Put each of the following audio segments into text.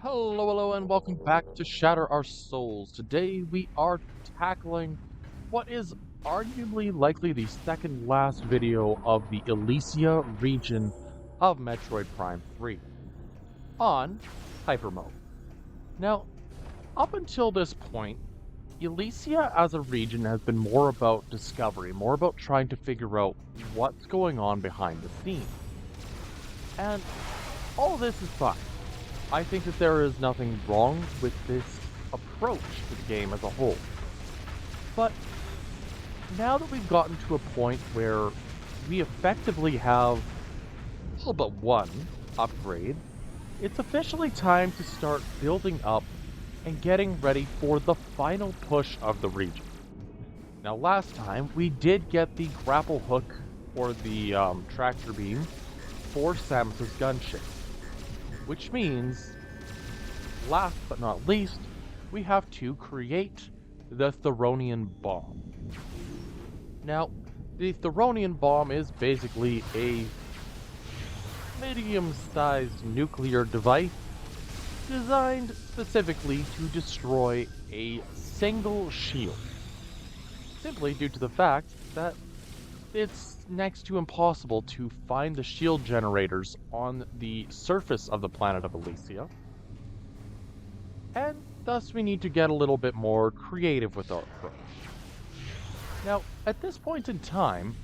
Hello, and welcome back to Shatter Our Souls. Today we are tackling what is arguably likely the second last video of the Elysia region of Metroid Prime 3 on Hyper Mode. Now, up until this point, Elysia as a region has been more about discovery, more about trying to figure out what's going on behind the scenes. And all of this is fine. I think that there is nothing wrong with this approach to the game as a whole. But now that we've gotten to a point where we effectively have all but one upgrade, it's officially time to start building up and getting ready for the final push of the region. Now last time we did get the grapple hook or the tractor beam for Samus's gunship. Which means, last but not least, we have to create the Theronian Bomb. Now, the Theronian Bomb is basically a medium-sized nuclear device designed specifically to destroy a single shield. Simply due to the fact that it's next to impossible to find the shield generators on the surface of the planet of Elysia, and thus we need to get a little bit more creative with our approach. Now, at this point in time,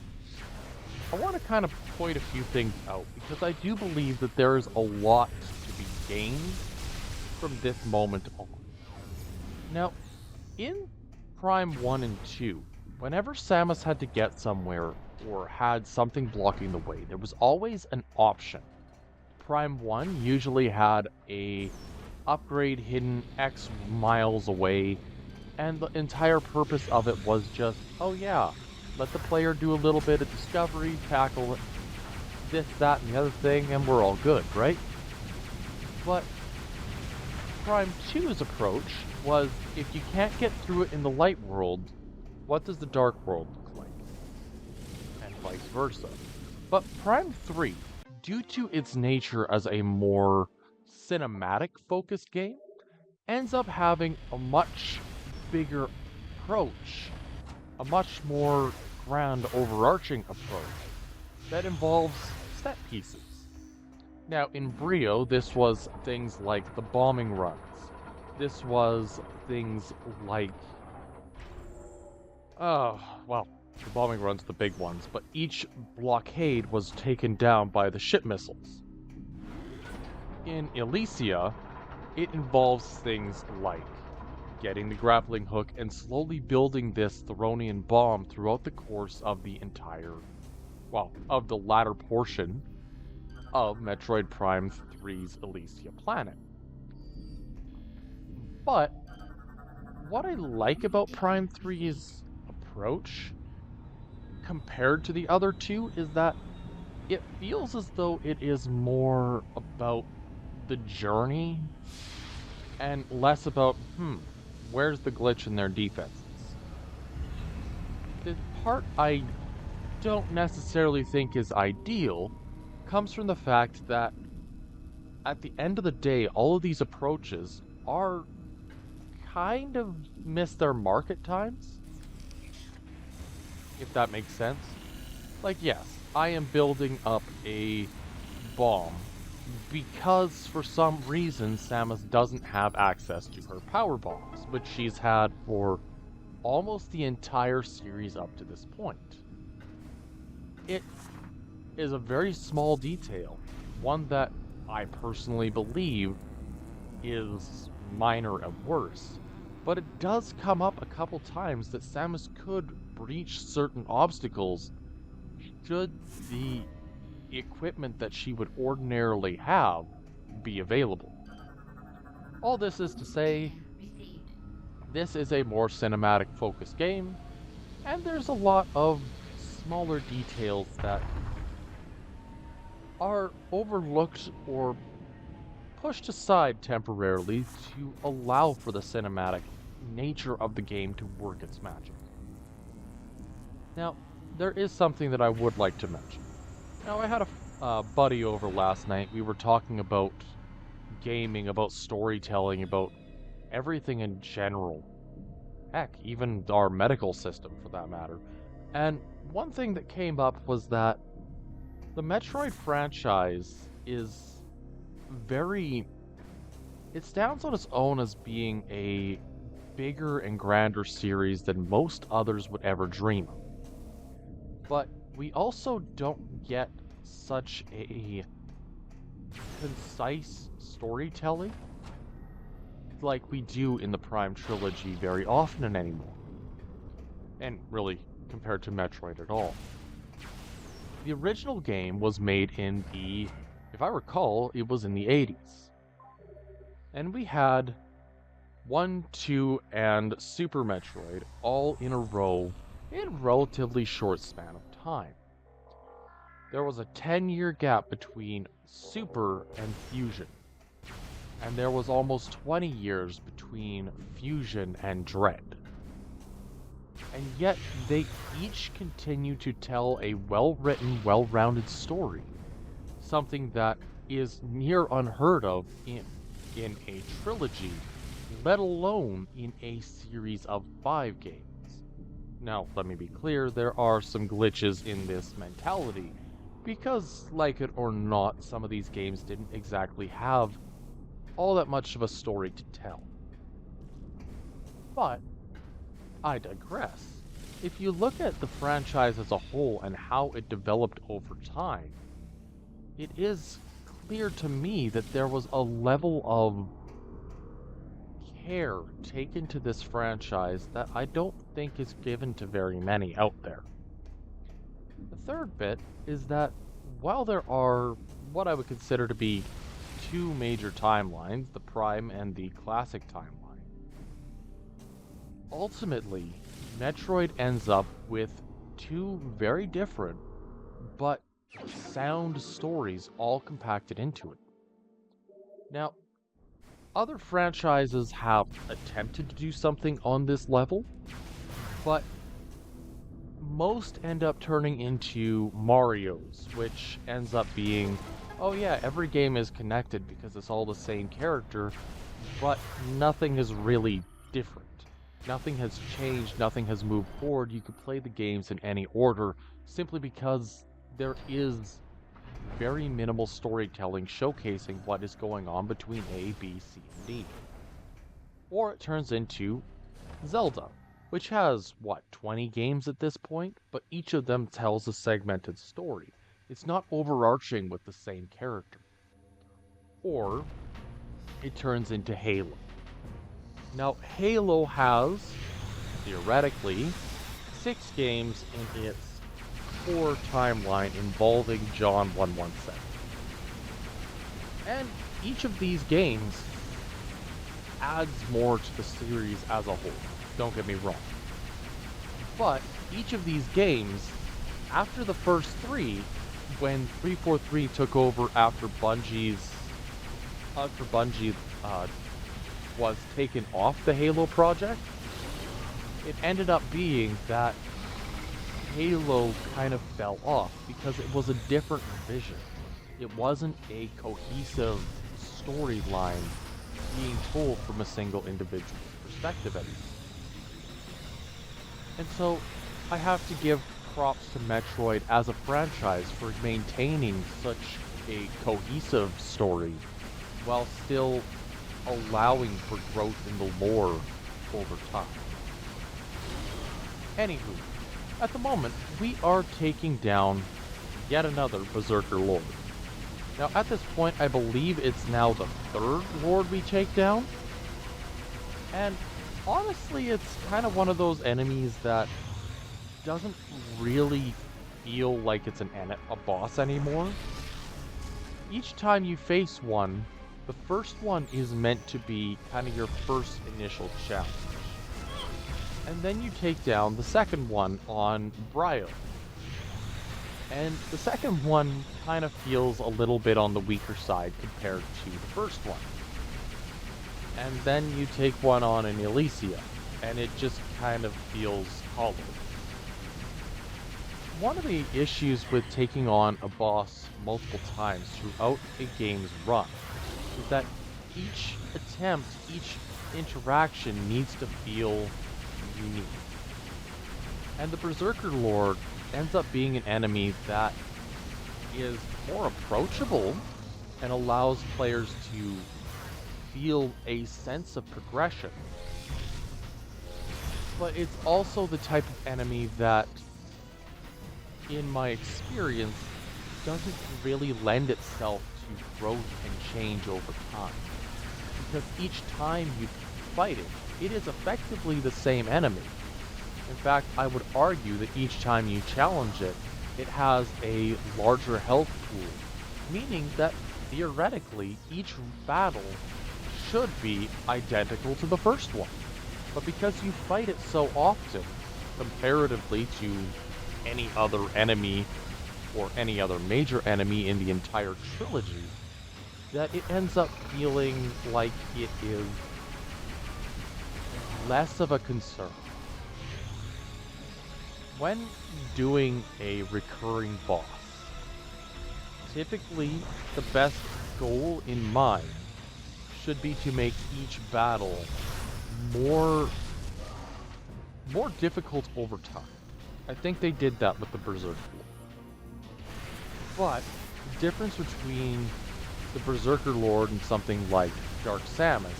I want to kind of point a few things out, because I do believe that there is a lot to be gained from this moment on. Now, in Prime 1 and 2, whenever Samus had to get somewhere or had something blocking the way, there was always an option. Prime 1 usually had a upgrade hidden X miles away, and the entire purpose of it was just, oh yeah, let the player do a little bit of discovery, tackle this, that, and the other thing, and we're all good, right? But Prime 2's approach was, if you can't get through it in the light world, what does the dark world look like? And vice versa. But Prime 3, due to its nature as a more cinematic focused game, ends up having a much bigger approach, a much more grand overarching approach that involves set pieces. Now in Brio, this was things like the bombing runs. This was things like well, the bombing runs, the big ones, but each blockade was taken down by the ship missiles. In Elysia, it involves things like getting the grappling hook and slowly building this Theronian bomb throughout the course of the entire, well, of the latter portion of Metroid Prime 3's Elysia planet. But what I like about Prime 3's approach compared to the other two is that it feels as though it is more about the journey and less about, where's the glitch in their defenses. The part I don't necessarily think is ideal comes from the fact that at the end of the day, all of these approaches are kind of miss their mark at times, if that makes sense. Like, yes, I am building up a bomb because for some reason Samus doesn't have access to her power bombs, which she's had for almost the entire series up to this point. It is a very small detail, one that I personally believe is minor at worst, but it does come up a couple times that Samus could breach certain obstacles should the equipment that she would ordinarily have be available. All this is to say, this is a more cinematic focused game, and there's a lot of smaller details that are overlooked or pushed aside temporarily to allow for the cinematic nature of the game to work its magic. Now, there is something that I would like to mention. Now, I had a buddy over last night. We were talking about gaming, about storytelling, about everything in general. Heck, even our medical system for that matter. And one thing that came up was that the Metroid franchise is very. It stands on its own as being a bigger and grander series than most others would ever dream of. But we also don't get such a concise storytelling like we do in the Prime trilogy very often anymore. And really, compared to Metroid at all. The original game was made in if I recall, it was in the 80s. And we had 1, 2, and Super Metroid all in a row in a relatively short span of time. There was a 10-year gap between Super and Fusion, and there was almost 20 years between Fusion and Dread. And yet, they each continue to tell a well-written, well-rounded story, something that is near unheard of in a trilogy, let alone in a series of 5 games. Now, let me be clear, there are some glitches in this mentality, because, like it or not, some of these games didn't exactly have all that much of a story to tell. But, I digress. If you look at the franchise as a whole and how it developed over time, it is clear to me that there was a level of care taken to this franchise that I don't think is given to very many out there. The third bit is that while there are what I would consider to be 2 major timelines, the Prime and the Classic timeline, ultimately, Metroid ends up with 2 very different but sound stories all compacted into it. Now, other franchises have attempted to do something on this level, but most end up turning into Mario's, which ends up being, oh yeah, every game is connected because it's all the same character, but nothing is really different. Nothing has changed, nothing has moved forward. You could play the games in any order simply because there is very minimal storytelling showcasing what is going on between A, B, C, and D. Or it turns into Zelda, which has, 20 games at this point, but each of them tells a segmented story. It's not overarching with the same character. Or it turns into Halo. Now, Halo has, theoretically, 6 games in its core timeline involving John 117. And each of these games adds more to the series as a whole. Don't get me wrong. But each of these games, after the first 3, when 343 took over after Bungie was taken off the Halo project, it ended up being that Halo kind of fell off because it was a different vision. It wasn't a cohesive storyline being told from a single individual perspective anymore. And so I have to give props to Metroid as a franchise for maintaining such a cohesive story while still allowing for growth in the lore over time. Anywho, at the moment, we are taking down yet another Berserker Lord. Now, at this point, I believe it's now the 3rd Lord we take down. And honestly, it's kind of one of those enemies that doesn't really feel like it's a boss anymore. Each time you face one, the first one is meant to be kind of your first initial challenge. And then you take down the second one on Brio. And the second one kind of feels a little bit on the weaker side compared to the first one. And then you take one on in Elysia, and it just kind of feels hollow. One of the issues with taking on a boss multiple times throughout a game's run is that each attempt, each interaction needs to feel unique. And the Berserker Lord ends up being an enemy that is more approachable and allows players to feel a sense of progression. But it's also the type of enemy that, in my experience, doesn't really lend itself to growth and change over time. Because each time you fight it, it is effectively the same enemy. In fact, I would argue that each time you challenge it, it has a larger health pool, meaning that theoretically each battle should be identical to the first one. But because you fight it so often, comparatively to any other enemy or any other major enemy in the entire trilogy, that it ends up feeling like it is less of a concern. When doing a recurring boss, typically the best goal in mind should be to make each battle more difficult over time. I think they did that with the Berserker Lord. But the difference between the Berserker Lord and something like Dark Samus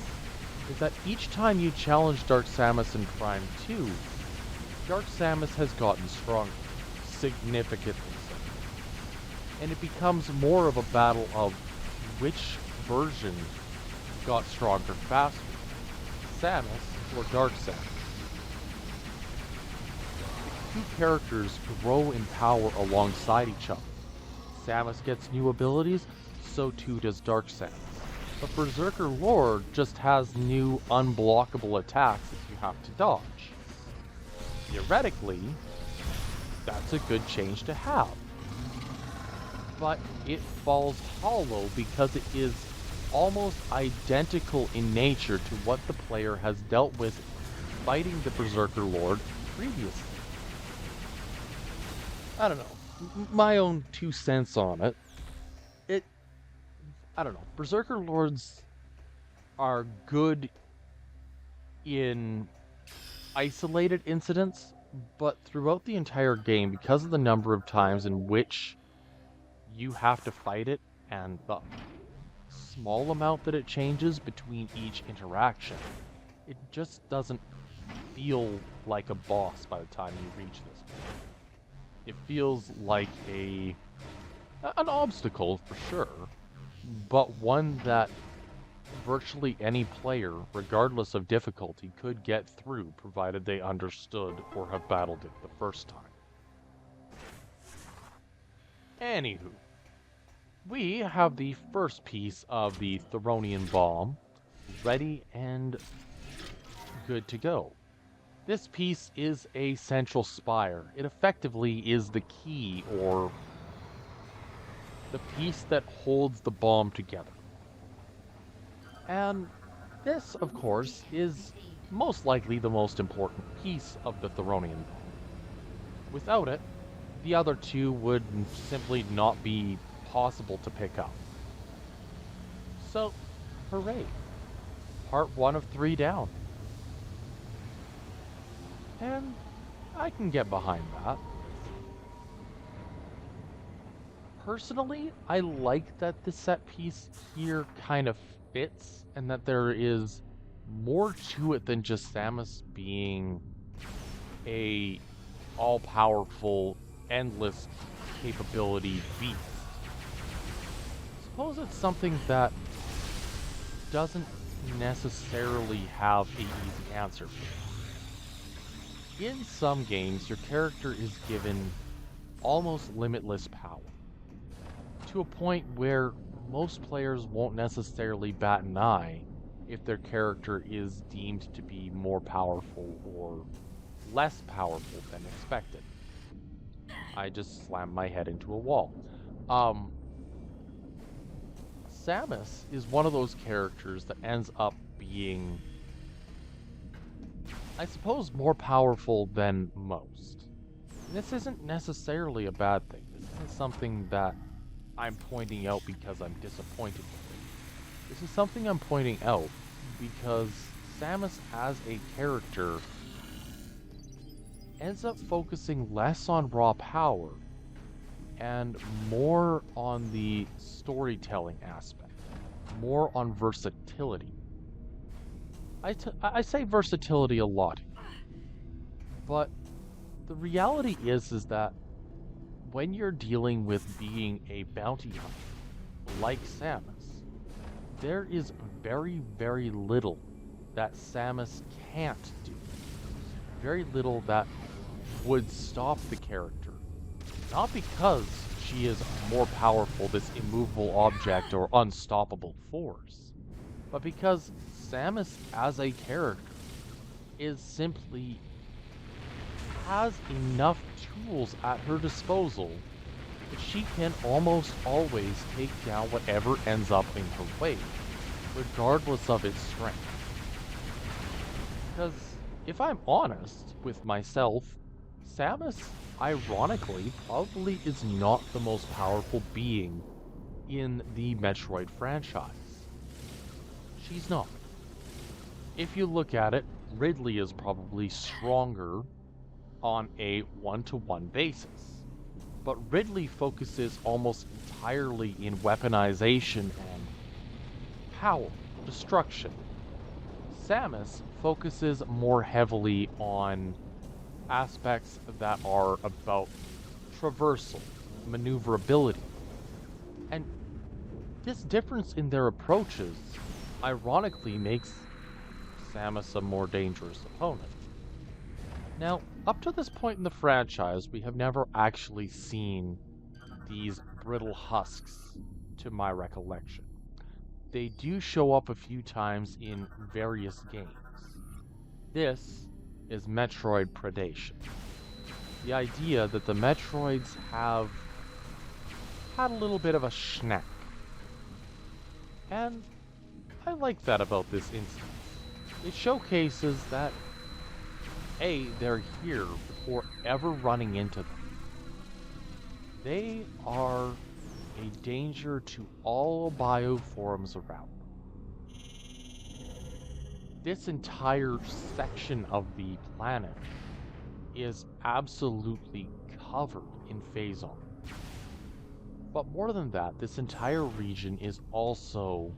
is that each time you challenge Dark Samus in Prime 2, Dark Samus has gotten stronger, significantly so. And it becomes more of a battle of which version got stronger faster, Samus or Dark Samus. The two characters grow in power alongside each other. Samus gets new abilities, so too does Dark Samus. But Berserker Lord just has new unblockable attacks that you have to dodge. Theoretically, that's a good change to have. But it falls hollow because it is almost identical in nature to what the player has dealt with fighting the Berserker Lord previously. I don't know. My own 2 cents on it. I don't know. Berserker Lords are good in isolated incidents, but throughout the entire game, because of the number of times in which you have to fight it and the small amount that it changes between each interaction, it just doesn't feel like a boss by the time you reach this point. It feels like an obstacle for sure, but one that virtually any player, regardless of difficulty, could get through, provided they understood or have battled it the first time. Anywho, we have the first piece of the Theronian bomb ready and good to go. This piece is a central spire. It effectively is the key, or the piece that holds the bomb together. And this, of course, is most likely the most important piece of the Theronian bomb. Without it, the other two would simply not be possible to pick up. So, hooray. Part 1 of 3 down. And I can get behind that. Personally, I like that the set piece here kind of fits, and that there is more to it than just Samus being a all-powerful, endless capability beast. Suppose it's something that doesn't necessarily have an easy answer for it. In some games, your character is given almost limitless power, to a point where most players won't necessarily bat an eye if their character is deemed to be more powerful or less powerful than expected. I just slammed my head into a wall. Samus is one of those characters that ends up being, I suppose, more powerful than most. And this isn't necessarily a bad thing. This isn't something that I'm pointing out because I'm disappointed with it. This is something I'm pointing out because Samus as a character ends up focusing less on raw power and more on the storytelling aspect, more on versatility. I say versatility a lot, but the reality is that when you're dealing with being a bounty hunter like Samus, there is very, very little that Samus can't do. Very little that would stop the character. Not because she is more powerful, this immovable object or unstoppable force, but because Samus as a character is simply has enough tools at her disposal that she can almost always take down whatever ends up in her way, regardless of its strength. Because if I'm honest with myself, Samus, ironically, probably is not the most powerful being in the Metroid franchise. She's not. If you look at it, Ridley is probably stronger on a one-to-one basis. But Ridley focuses almost entirely in weaponization and power, destruction. Samus focuses more heavily on aspects that are about traversal, maneuverability. And this difference in their approaches ironically makes Samus a more dangerous opponent. Now, up to this point in the franchise, we have never actually seen these brittle husks, to my recollection. They do show up a few times in various games. This is Metroid predation. The idea that the Metroids have had a little bit of a schnack. And I like that about this instance. It showcases that A, they're here before ever running into them. They are a danger to all bioforms around them. This entire section of the planet is absolutely covered in phazon. But more than that, this entire region is also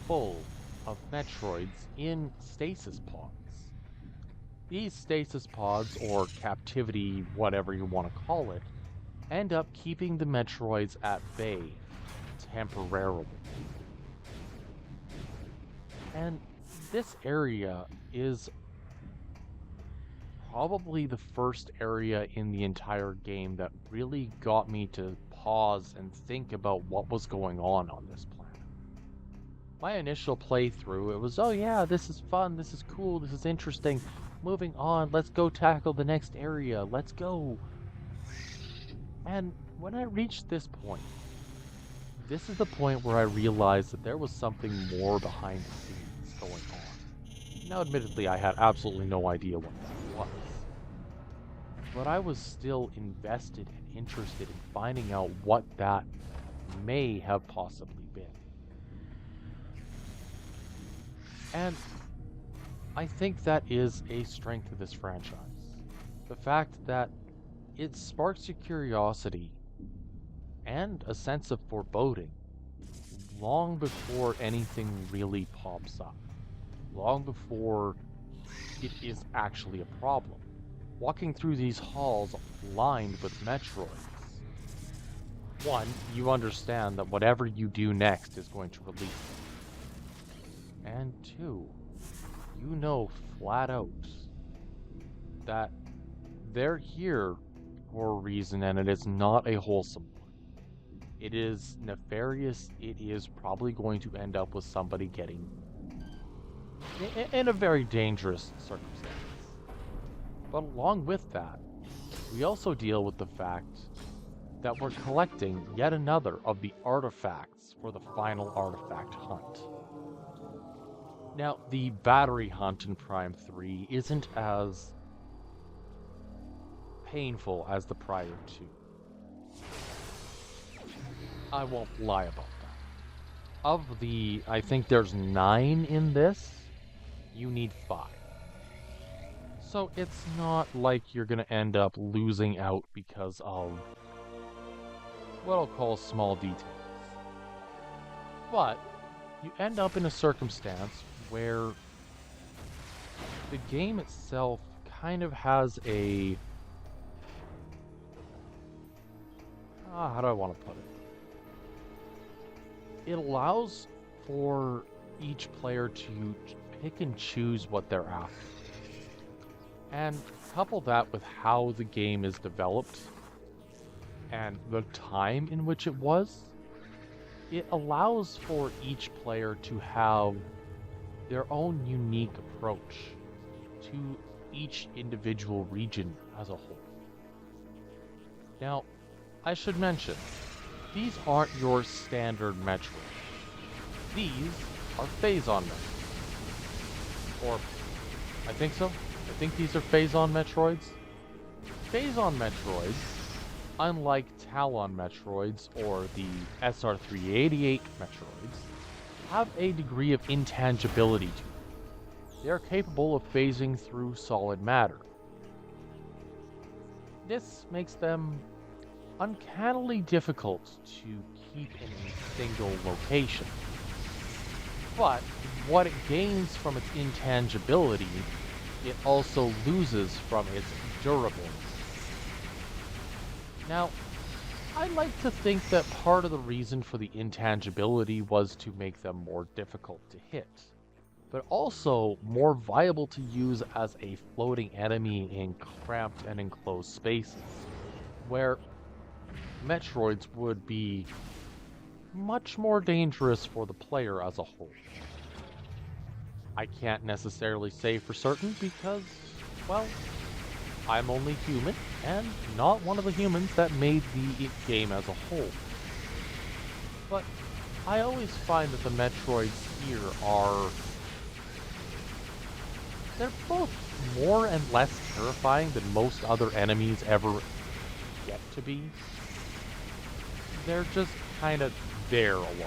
full of Metroids in stasis pods. These stasis pods, or captivity, whatever you want to call it, end up keeping the Metroids at bay temporarily. And this area is probably the first area in the entire game that really got me to pause and think about what was going on this planet. My initial playthrough, it was, oh yeah, this is fun, this is cool, this is interesting. Moving on, let's go tackle the next area, let's go. And when I reached this point, this is the point where I realized that there was something more behind the scenes going on. Now, admittedly, I had absolutely no idea what that was. But I was still invested and interested in finding out what that may have possibly been. And I think that is a strength of this franchise. The fact that it sparks your curiosity and a sense of foreboding long before anything really pops up. Long before it is actually a problem. Walking through these halls lined with Metroids. One, you understand that whatever you do next is going to release them. And two, you know flat out that they're here for a reason, and it is not a wholesome one. It is nefarious. It is probably going to end up with somebody getting in a very dangerous circumstance. But along with that, we also deal with the fact that we're collecting yet another of the artifacts for the final artifact hunt. Now, the battery hunt in Prime 3 isn't as painful as the prior two. I won't lie about that. of the, I think there's 9 in this, you need 5. So it's not like you're gonna end up losing out because of what I'll call small details. But you end up in a circumstance where the game itself kind of has a... how do I want to put it? It allows for each player to pick and choose what they're after. And couple that with how the game is developed and the time in which it was, it allows for each player to have their own unique approach to each individual region as a whole. Now, I should mention, these aren't your standard Metroid. These are Phase-On Metroids. Or, I think so. I think these are Phase-On Metroids. Phase-On Metroids, unlike Talon Metroids or the SR388 Metroids, have a degree of intangibility to them. They are capable of phasing through solid matter. This makes them uncannily difficult to keep in a single location. But what it gains from its intangibility, it also loses from its durability. Now, I like to think that part of the reason for the intangibility was to make them more difficult to hit, but also more viable to use as a floating enemy in cramped and enclosed spaces, where Metroids would be much more dangerous for the player as a whole. I can't necessarily say for certain because, well, I'm only human and not one of the humans that made the game as a whole. But I always find that the Metroids here they're both more and less terrifying than most other enemies ever get to be. They're just kind of there a lot of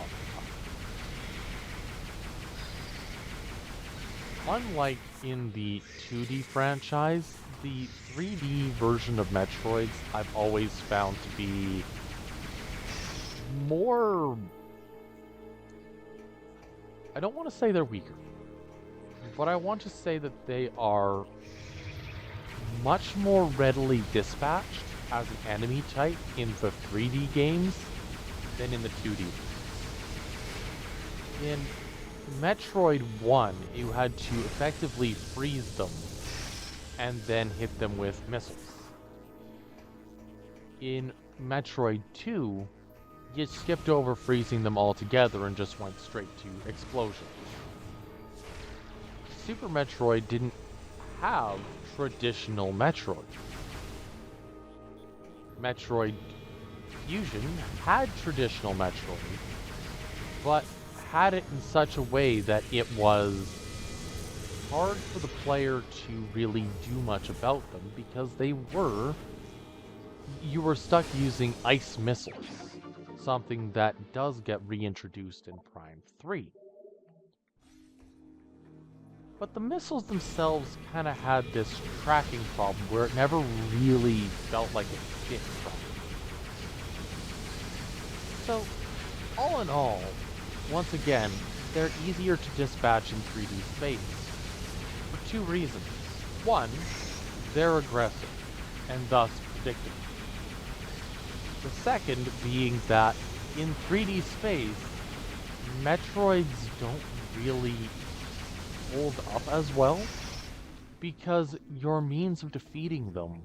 the time. Unlike in the 2D franchise, the 3D version of Metroids I've always found to be more... I don't want to say they're weaker, but I want to say that they are much more readily dispatched as an enemy type in the 3D games than in the 2D. In Metroid 1, you had to effectively freeze them and then hit them with missiles. In Metroid 2, you skipped over freezing them altogether and just went straight to explosions. Super Metroid didn't have traditional Metroid. Metroid Fusion had traditional Metroid, but had it in such a way that it was hard for the player to really do much about them because you were stuck using ice missiles, something that does get reintroduced in Prime 3. But the missiles themselves kind of had this tracking problem where it never really felt like it fit properly. So, all in all, once again, they're easier to dispatch in 3D space for two reasons. One, they're aggressive, and thus predictable. The second being that in 3D space, Metroids don't really hold up as well, because your means of defeating them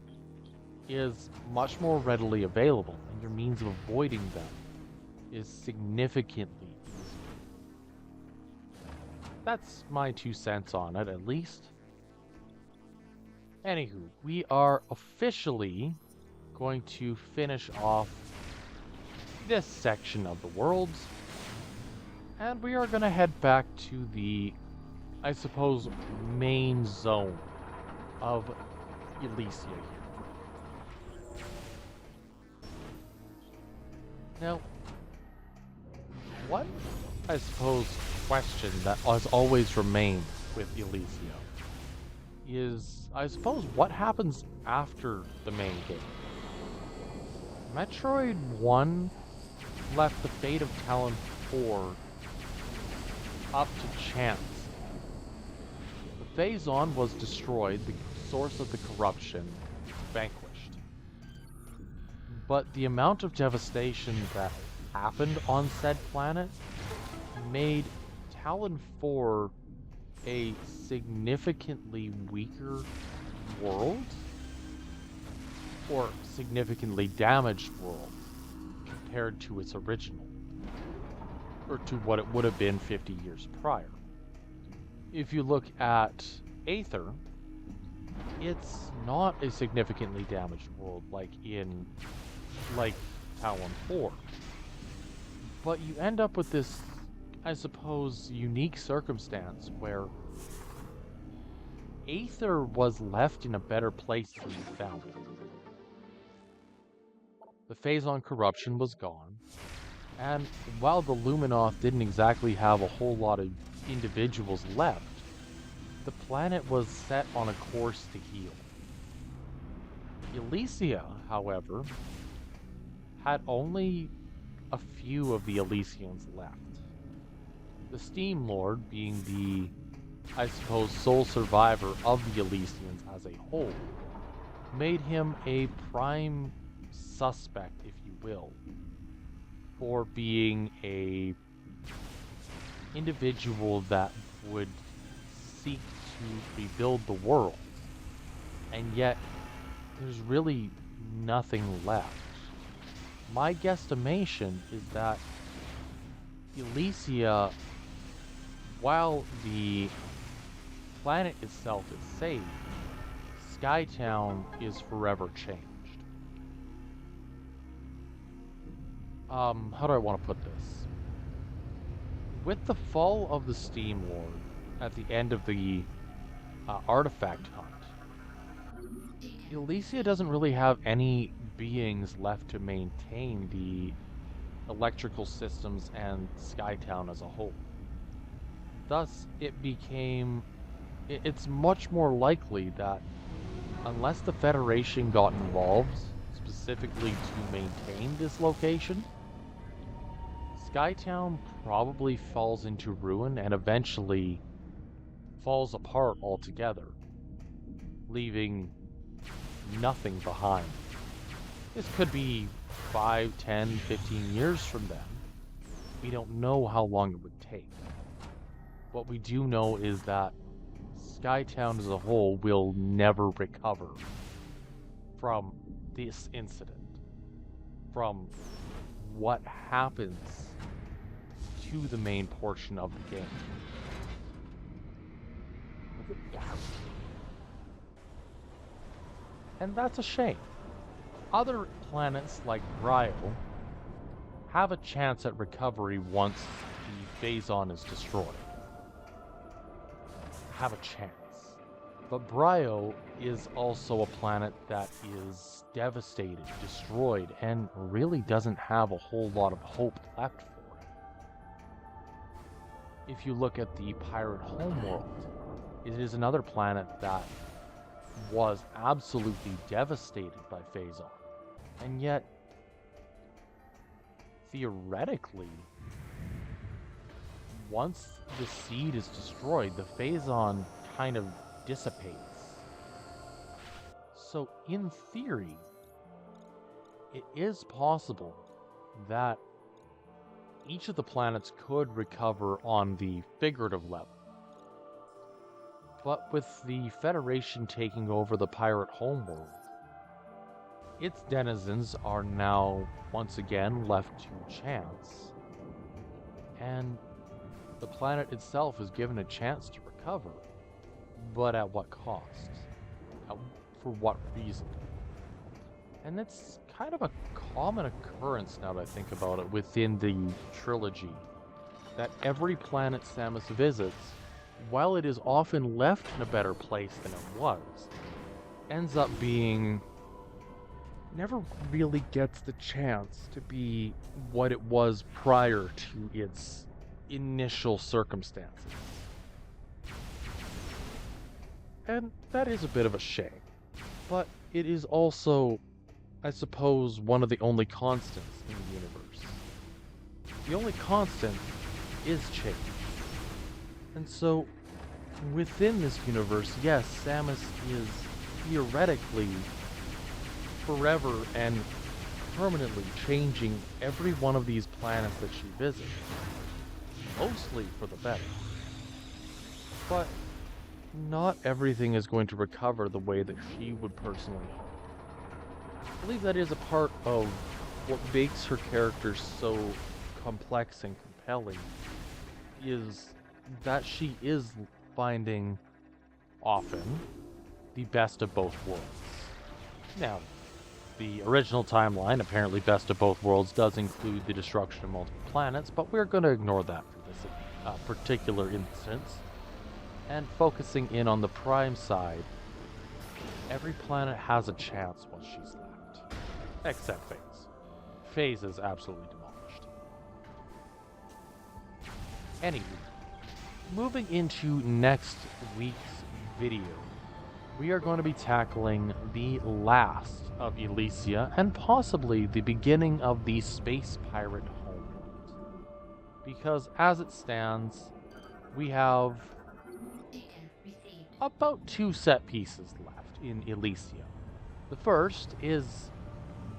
is much more readily available, and your means of avoiding them is significantly easier. That's my 2 cents on it, at least. Anywho, we are officially going to finish off this section of the worlds, and we are going to head back to the, I suppose, main zone of Elysia here. Now, one I suppose, question that has always remained with Elysia is, I suppose, what happens after the main game? Metroid 1 left the fate of Talon 4 up to chance. The Phazon was destroyed, the source of the corruption vanquished. But the amount of devastation that happened on said planet made Talon 4 a significantly weaker world, or significantly damaged world, compared to its original, or to what it would have been 50 years prior. If you look at Aether, it's not a significantly damaged world like Talon 4. But you end up with this, I suppose, unique circumstance where Aether was left in a better place than you found it. The Phazon corruption was gone, and while the Luminoth didn't exactly have a whole lot of individuals left, the planet was set on a course to heal. Elysia, however, had only a few of the Elysians left. The Steam Lord, being the, I suppose, sole survivor of the Elysians as a whole, made him a prime suspect, if you will, for being a individual that would seek to rebuild the world, and yet there's really nothing left. My guesstimation is that Elysia, while the planet itself is saved, Skytown is forever changed. How do I want to put this? With the fall of the Steam Lord at the end of the artifact hunt, Elysia doesn't really have any beings left to maintain the electrical systems and Skytown as a whole. Thus, it's much more likely that unless the Federation got involved specifically to maintain this location, Skytown probably falls into ruin and eventually falls apart altogether, leaving nothing behind. This could be 5, 10, 15 years from then. We don't know how long it would take. What we do know is that Skytown as a whole will never recover from this incident, from what happens to the main portion of the game. And that's a shame. Other planets like Brio have a chance at recovery once the Phazon is destroyed. Have a chance. But Brio is also a planet that is devastated, destroyed, and really doesn't have a whole lot of hope left for it. If you look at the Pirate Homeworld, it is another planet that was absolutely devastated by Phazon. And yet, theoretically, once the seed is destroyed, the Phazon kind of dissipates. So, in theory, it is possible that each of the planets could recover on the figurative level. But with the Federation taking over the Pirate Homeworld, its denizens are now once again left to chance, and the planet itself is given a chance to recover, but at what cost? For what reason? And it's kind of a common occurrence, now that I think about it, within the trilogy, that every planet Samus visits, while it is often left in a better place than it was, ends up being... never really gets the chance to be what it was prior to its initial circumstances. And that is a bit of a shame. But it is also, I suppose, one of the only constants in the universe. The only constant is change. And so, within this universe, yes, Samus is theoretically forever and permanently changing every one of these planets that she visits. Mostly for the better. But not everything is going to recover the way that she would personally hope. I believe that is a part of what makes her character so complex and compelling, is that she is finding, often, the best of both worlds. Now, the original timeline, apparently best of both worlds, does include the destruction of multiple planets, but we're going to ignore that for this particular instance. And focusing in on the Prime side, every planet has a chance once she's left. Except Phase. Phase is absolutely demolished. Anywho, moving into next week's video, we are going to be tackling the last of Elysia and possibly the beginning of the Space Pirate homeworld. Because as it stands, we have about 2 set pieces left in Elysia. The first is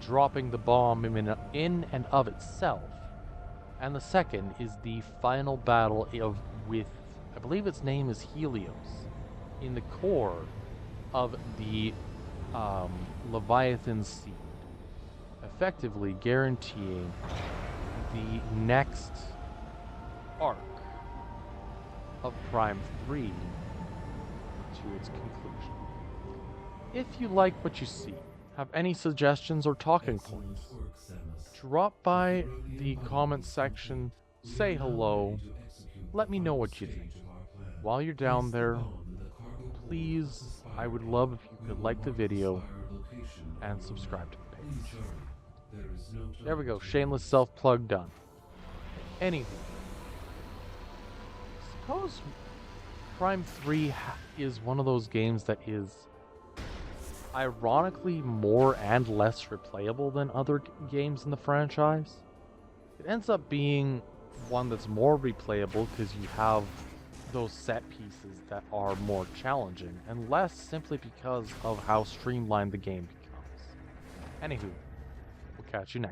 dropping the bomb in and of itself, and the second is the final battle with, I believe its name is Helios, in the core of the Leviathan seed, effectively guaranteeing the next arc of Prime 3 to its conclusion. If you like what you see, have any suggestions or talking points, drop by the comment section, say hello, let me know what you think. While you're down there, please, I would love if you could like the video and subscribe to the page. There we go, shameless self-plug done. Anywho, suppose Prime 3 is one of those games that is ironically more and less replayable than other games in the franchise. It ends up being one that's more replayable because you have those set pieces that are more challenging, and less simply because of how streamlined the game becomes. Anywho, we'll catch you next.